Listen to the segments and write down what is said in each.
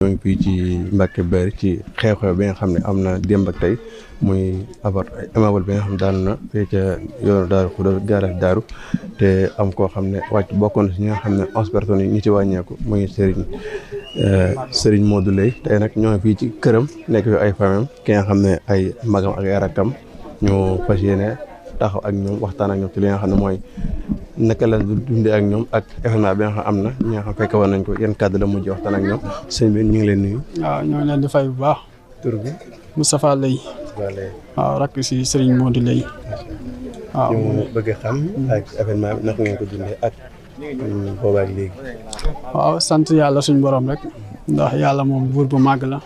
ñoo ngi fii ci Mbacke Bari ci xew-xew bi nga xam ne am na démb ak tey muy immeuble bi nga xam ne daanu na fii ca yoonu Daaru Xudoos gaaraas Daaru te am koo xam ne wàcc bokkoon na si ñi nga xam ne 11 personnes yi ñi ci wàññeeku muy Serigne Modou Leye tey nag ñoo ngi fii ci këram nekk fi ay famem ki nga xam ne ay magam ak ay rakkam ñu fas yéene taxaw ak ñoom waxtaan ak ñoom ci li nga xam ne mooy naka la dundee ak ñoom ak événement bi nga xam am na ñi nga xam fekke woon nañ ko yan kàddu la mujj waxtaan ak ñoom sëñ bi ñu ngi leen nuyu. waaw ñoo ngi leen di fay bu baax. tur bi Moustapha Leye. waaw rakk si Serigne Modou Leye. waaw ñu bëgg a xam ak événement bi naka ngeen ko dundee ak boobaak léegi. waaw sant yàlla suñ borom rek ndax yàlla moom buur bu màgg la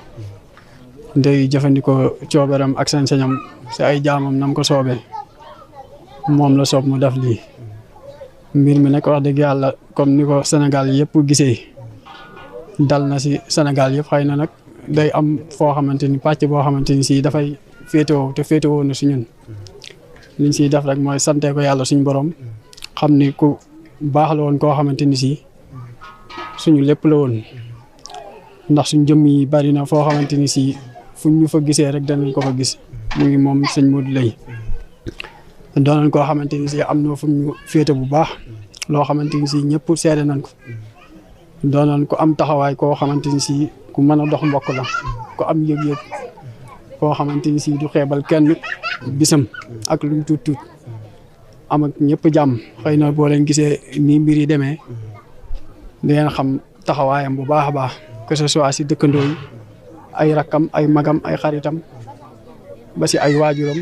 ndey jëfandikoo cooberam ak sañ-sañam si ay jaamam nam ko soobee moom la soob mu def lii. mbir mi nag wax dëgg yàlla comme ni ko Sénégal yëpp gisee dal na si Sénégal yëpp xëy na nag day am foo xamante ni pàcc boo xamante ni si dafay féetewoo te féetewoo na si ñun liñ siy def rek mooy sante ko yàlla suñ borom xam ni ku baax la woon koo xamante ni si suñu lépp la woon ndax suñ jëmm yi bari na foo xamante ni si fuñ ñu fa gisee rek danañ ko fa gis mu ngi moom sëñ Modou Leye doonoon koo xamante ni si am na fu ñu féete bu baax loo xamante ni si ñëpp seede nañ ko doonoon ko am taxawaay koo xamante ni si ku mën a dox mbokk la ku am yëg-yëg koo xamante ni si du xeebal kenn bisam ak lu mu tuut tuut am ak ñëpp jàmm xëy na boo leen gisee nii mbir yi demee di ngeen xam taxawaayam bu baax a baax que ce soit si dëkkandoo yi ay rakkam ay magam ay xaritam ba si ay waajuram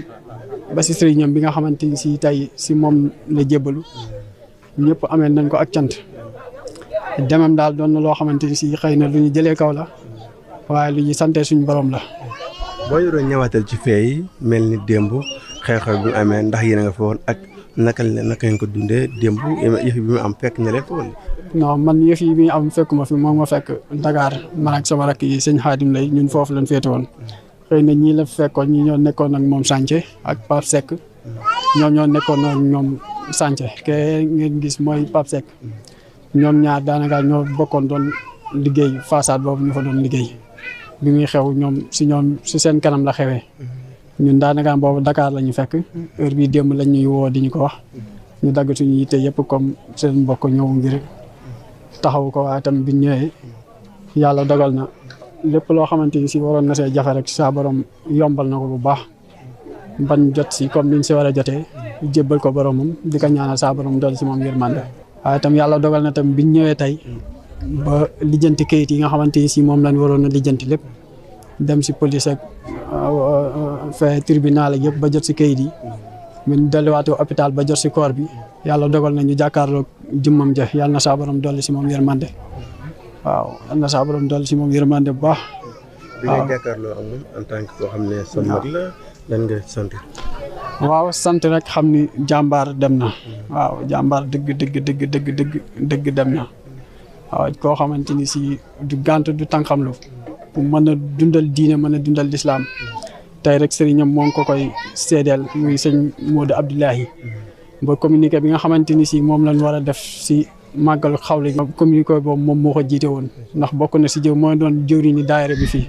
ba si sëriñam bi nga xamante ni si tey si moom la jébbalu ñëpp amee nañ ko ak cant demam daal doon na loo xamante ni si xëy na lu ñu jëlee kaw la waaye lu ñu sante suñu borom la. boo ñu doon ñëwaatal ci fee yi mel ni démb xew-xew bi mu amee ndax yéen a nga fa woon ak naka ngeen ko dundee démb yëf bi mu am fekk na leen fa woon. non man yëf yi bi am fekkuma fi moom ma fekk Dakar man ak sama rakk yi sëñ Xaadim Lay ñun foofu lañ féete woon. xëy na ñii la fekkoon ñi ñoo nekkoon ak moom sànce ak Pape Seck ñoom ñoo nekkoon ak ñoom sànce ke ngeen gis mooy Pape Seck ñoom ñaar daanaka ñoo bokkoon doon liggéey façade boobu ñu fa doon liggéey bi muy xew ñoom si seen kanam la xewee ñun daanaka boobu Dakar la ñu fekk heure bii démb lañ ñuy woo di ñu ko wax ñu dagg suñu yitte yëpp comme seen mbokk ñëw ngir taxaw ko waaye tam biñ ñëwee yàlla dogal na lépp loo xamante ni si waroon na see jafe rek saa borom yombal na ko bu baax ban jot si comme niñ si war a jotee jébbal ko boromam di ko ñaanal saa borom dool si moom yërmande waaye tam yàlla dogal na tam biñ ñëwee tey ba lijjanti kayit yi nga xamante ni si moom lañ waroon a lijjanti lépp dem si police ak fee tribunal ak yëpp ba jot si kayit yi min delluwaatoo hôpital ba jot si corps bi yàlla dogal na ñu jàkkaarloog jëmmam ja yàlla na saa borom dolli si moom yërmande waaw am na saa borom dool si moom yërmande bu baax. bi nga jàkkaarloo ak moom en tant que koo xam ne sa mag la lan nga sant. waaw sant rek xam ni jàmbaar dem na. waaw jàmbaar dëgg dem na. waaw koo xamante ni si du gànt du tànqamlu bu mën a dundal diine mën a dundal lislaam tey rek sëriñam moo ngi ko koy seedeel muy sëñ Modou Abdoulahi ba communiqué bi nga xamante ni si moom lañ war a def si. màggalu xawle communiqué boobu moom moo ko jiite woon ndax bokk na si jëw mooy doon jëwri ni daayira bi fii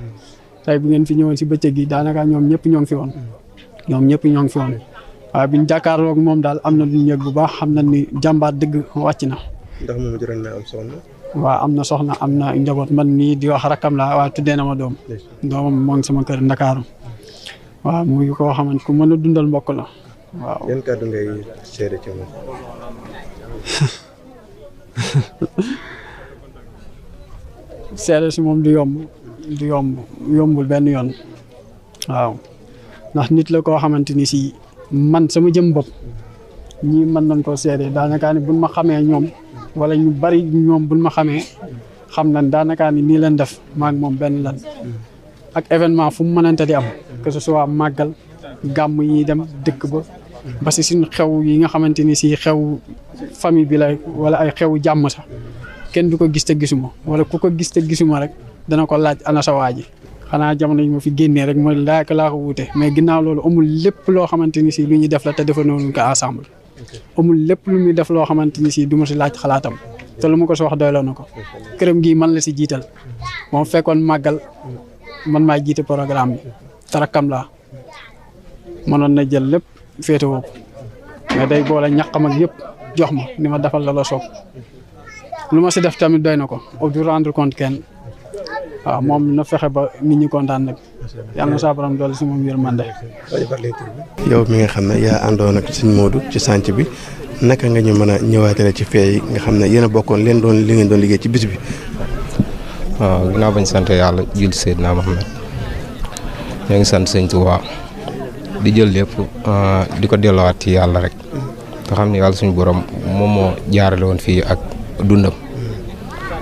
tey bu ngeen fi ñëwoon si bëccëg gi daanaka ñoom ñëpp ñoo ngi fi woon waaye biñ jàkkaarloog moom daal am na lu ñu yëg bu baax xam na ni jàmbaar dëgg wàcc na. ndax moom jotoon na am soxna. waaw am na soxna am na njaboot man nii di wax rakkam la waaye tuddee na ma doom. doomam moo ngi sama kër Ndakaaru waaw muy koo xamante ku mën a dundal mbokk la waaw. yan kàddu ngay seede ci moom. seede si moom du yombul benn yoon waaw ndax nit la koo xamante ni si man sama jëm bopp ñii mën nañ koo seede daanaka ni buñ ma xamee ñoom wala ñu bari ñoom buñ ma xamee xam nañ daanaka ni nii leen def maag moom benn lan ak événement fu mu mënante di am que ce soit màggal gàmm yi dem dëkk ba si suñu xew yi nga xamante ni si xew famille bi la wala ay xew jàmm sax kenn du ko gis te gisuma wala ku ko gis te gisuma rek dana ko laaj ana sa waa ji xanaa jamono yi ma fi génnee rek mooy laa ko wuute mais ginnaaw loolu amul lépp loo xamante ni si lu ñuy def la te defa noonu ko ensemble amul lépp lu muy def loo xamante ni si du ma si laaj xalaatam te lu ma ko si wax doyloo na ko këram gii man la si jiital moom fekkoon màggal man maay jiite programme bi te rakkam laa mënoon na jël lépp féetewoo ko mais day boole ñaqam ak yëpp jox ma ni ma defal la soob lu ma si def tamit doy na ko du rendre compte kenn waaw moom na fexe ba nit ñi kontaan nag yàlla na saa borom doole si moom yërmande. yow mi nga xam ne yaa àndoon ak sëñ Modou ci sànc bi naka nga ñu mën a ñëwaatale ci fee yi nga xam ne yéen a bokkoon leen doon li ngeen doon liggéey ci bis bi. waaw ginnaaw bañ sant yàlla julli Seydina Muhammad ñoo ngi sant sëñ Tuubaa di jël lépp di ko delloowaat ci yàlla rek te xam ne yàlla suñu borom moom moo jaarale woon fii ak dundam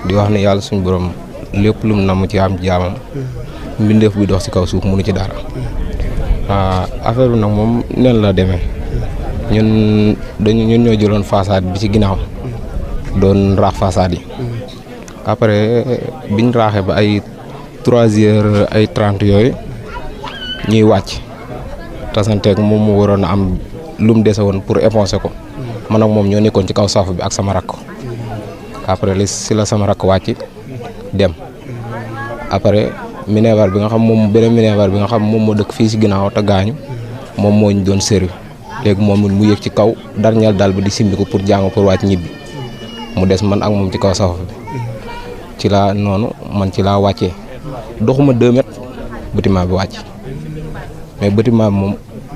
di wax ne yàlla suñu borom lépp lu mu namm ci am jaamam mbindeef bi dox ci kaw suuf mënu ci dara affaire bi nag moom nen la demee ñun ñoo jëloon façade bi ci ginnaaw doon raax façade yi après biñ raaxee ba ay 3h ay 30 yooyu ñuy wàcc tasanteeg moom mu waroon a am lu mu dese woon pour époncer ko man ak moom ñoo nekkoon ci kaw saafu bi ak sama rakk après li si la sama rakk wàcc dem après minebar bi nga xam moom beneen minebar bi nga xam moom moo dëkk fii si ginnaaw te gaañu moom moo ñu doon servi léegi moom mu yëg ci kaw darñal daal bi di simbi ko pour jàng pour wàcc ñibbi mu des man ak moom ci kaw saafu bi ci laa noonu man ci laa wàccee doxuma 2 mètres bâtiment bi wàcc mais bâtiment bi moom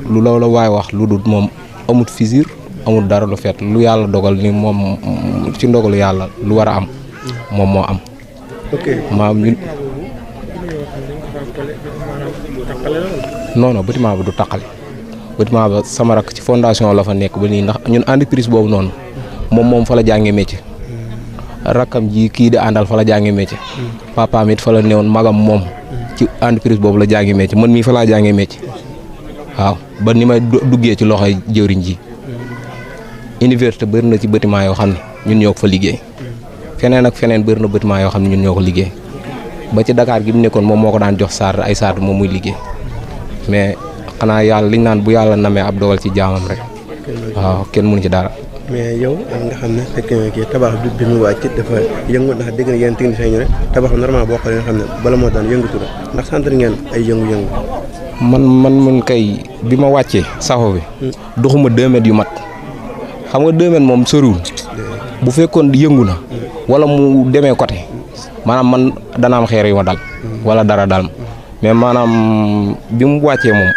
lu law la waay wax lu dul moom amut fissure amul dara lu fet lu yàlla dogal ni moom ci ndogalu yàlla lu war a am moom moo am. ok maam ñun non bâtiment bi du taqale bâtiment ba sama rakk ci fondation la fa nekk ba nii ndax ñun entreprise boobu noonu moom fa la jàngee métier rakkam ji kii di àndal fa la jàngee métier papaam it fa la newoon magam moom ci entreprise boobu la jàngee métier man mii fa laa jàngee métier waaw ba ni may duggee ci loxoy jëwriñ ji université bëri na ci bâtiment yoo xam ne ñun ñoo ko fa liggéey feneen ak feneen bëri na bâtiment yoo xam ne ñun ñoo ko liggéey ba ci Dakar gi mu nekkoon moom moo ko daan jox saar ay saar moom muy liggéey mais xanaa yàlla liñ naan bu yàlla namee ab dogal ci jaamam rek waaw kenn mënu ci dara. mais yow nga xam ne fekk nga kii tabax bi mu wàcc dafa yëngu ndax dégg na yéen techniciens ñu ne tabax normal boo xoolee nga xam ne bala moo daan yëngatu la ndax sant ngeen ay yëngu-yëngu. man kay bi ma wàccee saxo bi doxuma 2 mètres yu mat xam nga 2 mètres moom soriwul bu fekkoon yëngu na wala mu demee côté maanaam man dana am xeer yu ma dal wala dara dal mais maanaam bi mu wàccee moom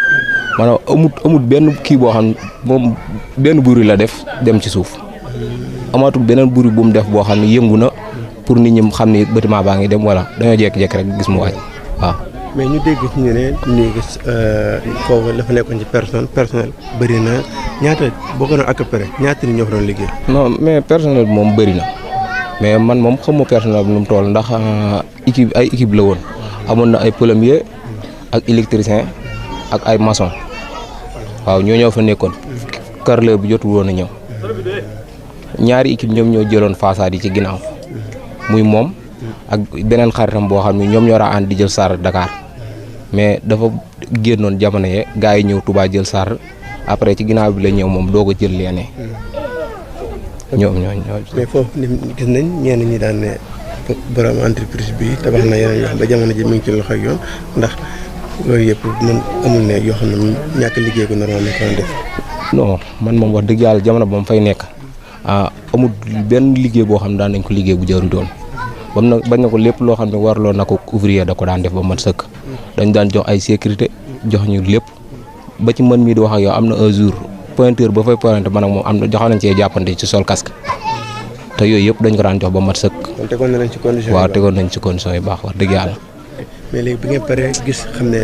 maanaam amut benn kii boo xam moom benn bruit la def dem ci suuf amaatul beneen bruit bu mu def boo xam ne yëngu na pour nit ñi xam ni bâtiment baa ngi dem wala dañoo jékki-jékki rek gis mu wàcc waaw. mais ñu dégg ci ñu ne nii gis foofu dafa nekkoon ci personnel bëri na ñaata boo ko doon à peu près ñaata nit ñoo fa doon liggéey. non mais personnel bi moom bëri na mais man moom xamuma personnel bi nu mu toll ndax équipe la woon amoon na ay plombier ak électricien ak ay maçon waaw ñoo fa nekkoon carreleur bi jotul woon a ñëw ñaari équipe ñoom ñoo jëloon façade yi ci ginnaaw muy moom ak beneen xaritam boo xam ne ñoom ñoo ànd di jël saar Dakar mais dafa génnoon jamono yee gars yi ñëw Touba jël saar après ci ginnaaw bi la ñëw moom doog a jël leene ñoom mais foofu gis nañ ñenn ñi daan ne borom entreprise bi tabax na yeneen yoo xam ba jamono ji mi ngi ci loxo yoon ndax loolu yëpp man amul ne yoo xam ne ñàkk liggéey ko normal ni ko def. non man moom wax dëgg yàlla jamono ba mu fay nekk amul benn liggéey boo xam ne daan nañ ko liggéey bu jaru doon bam na bañ na ko lépp loo xam ne warloo na ko ouvrier da ko daan def ba mat sëkk dañ daan jox ay sécurité jox ñu lépp ba ci mën mii di wax ak yow am na un jour pointeur ba fay pointé man ak moom am na joxoon nañ cee jàppante ci sol casque te yooyu yëpp dañ ko daan jox ba mat sëkk. kon tegoon nañ ci condition waaw tegoon nañ ci condition yu baax wax dëgg yàlla. mais léegi bi ngeen paree gis xam ne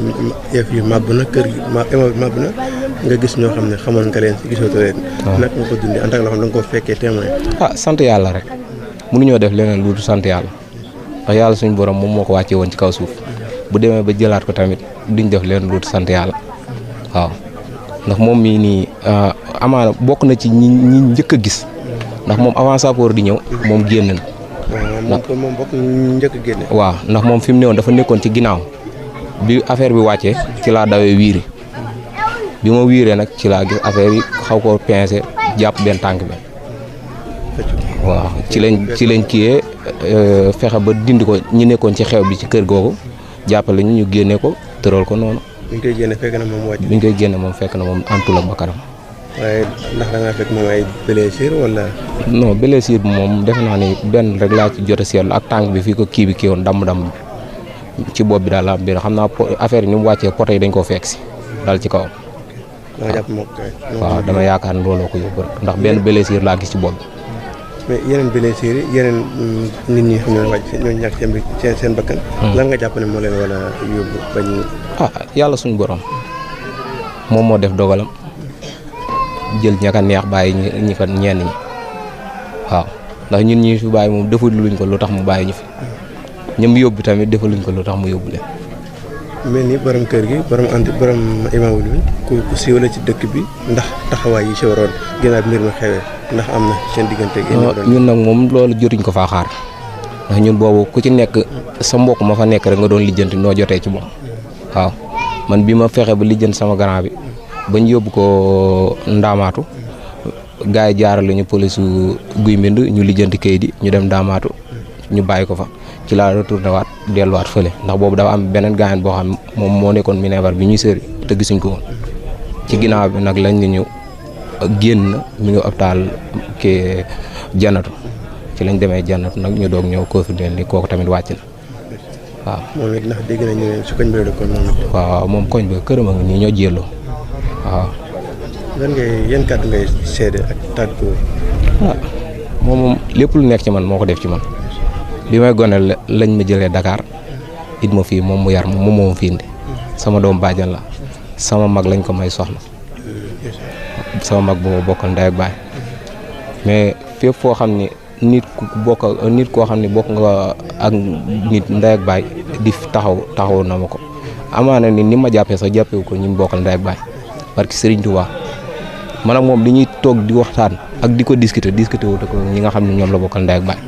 yëf yi màbb na kër gi màbb na nga gis ñoo xam ne xamoon nga leen si gisatoo leen. waaw nag nga ko dundee en tant que loo xam da nga ko fekkee témoin. sant yàlla rek mënuñoo def leneen lu dul sant yàlla ndax yàlla suñu borom moom moo ko wàccee woon ci kaw suuf bu demee ba jëlaat ko tamit duñ def leneen lu dul sant yàlla waaw ndax moom mii nii amaana bokk na ci ñi njëkk a gis ndax moom avant sapeur di ñëw moom génn na. waaw moom bokk njëkk a génne. waaw ndax moom fi mu newoon dafa nekkoon ci ginnaaw bi affaire bi wàccee ci laa dawee wiiri bi ma wiiree nag ci laa gis affaire yi xaw koo pincé jàpp benn tànk bi waaw ci lañ kiyee fexe ba dindi ko ñi nekkoon ci xew bi ci kër googu jàppale ñu génne ko tëral ko noonu. bi ñu koy génne fekk na moom wàcc. bi ñu koy génne moom fekk na moom antul ak bakkanam. waaye ndax da ngaa fekk moom ay blessure wala. non blessure bi moom defe naa ni benn rek laa ci jot a seetlu ak tànk bi fii ko kii bi kii woon damm ci bopp bi daal la am biir xam naa affaire yi ni mu wàccee poto yi dañ koo fekk si daal ci kawam. da nga jàpp moom waaw dama yaakaar ne looloo ko yóbbu ndax benn blessure laa gis ci bopp bi. mais yeneen blessures yi yeneen nit ñi xam ne wàcc ñoo ñàkk seen bakkan. lan nga jàpp ne moo leen wala yóbbu bañ. yàlla suñu borom moom moo def dogalam jël ñaka neex bàyyi ñi ko ñenn ñi waaw ndax ñun ñi fi bàyyi moom deful luñ ko lu tax mu bàyyi ñu fi ñoom yóbbu tamit deful luñ ko lu tax mu yóbbu leen. mel ni borom kër gi borom imaamul bi ku siiw la ci dëkk bi ndax taxawaay yi si waroon ginnaaw mbir mi xewee ndax am na seen diggante gi. ñun nag moom loolu jotuñ ko faa xaar ndax ñun boobu ku ci nekk sa mbokk ma fa nekk rek nga doon lijjanti noo jotee ci moom waaw man bi ma fexe ba lijjanti sama grand bi bañ yóbbu ko ndaamaatu gars yi jaarale ñu police guy mbind ñu lijjanti kayit yi ñu dem ndaamaatu ñu bàyyi ko fa ci laa retourné waat delluwaat fële ndax boobu dafa am beneen gaañan boo xam moom moo nekkoon minebar bi ñuy sëri te gisuñ ko woon ci ginnaaw bi nag lañ ni ñu génn mi ngi hôpital ki Jannatu ci lañ demee Jannatu nag ñu doog ñëw confirmer ni kooku tamit wàcc na waaw. moom it ndax dégg nañu ne su koñ bi la dëkkoon moom it. waaw moom koñ ba këram a ngi nii ñoo jélloo waaw. yan kàddu ngay seede ak tàggu. moom lépp lu nekk ci man moo ko def ci man bi may gone lañ ma jëlee Dakar it ma fii moom mu yar moom moo fi indi sama doom bàjjan la sama mag lañ ko may soxna sama mag bu ma bokkal ndey ak baay mais fépp foo xam ni nit koo xam ne bokk nga ak nit ndey ak baay di taxaw na ma ko amaana ni ma jàppee sax jàppewu ko ñi mu bokkal ndey ak baay parce que Serigne Touba man ak moom li ñuy toog di waxtaan ak di ko discuter wut ko ñi nga xam ne ñoom la bokkal ndey ak baay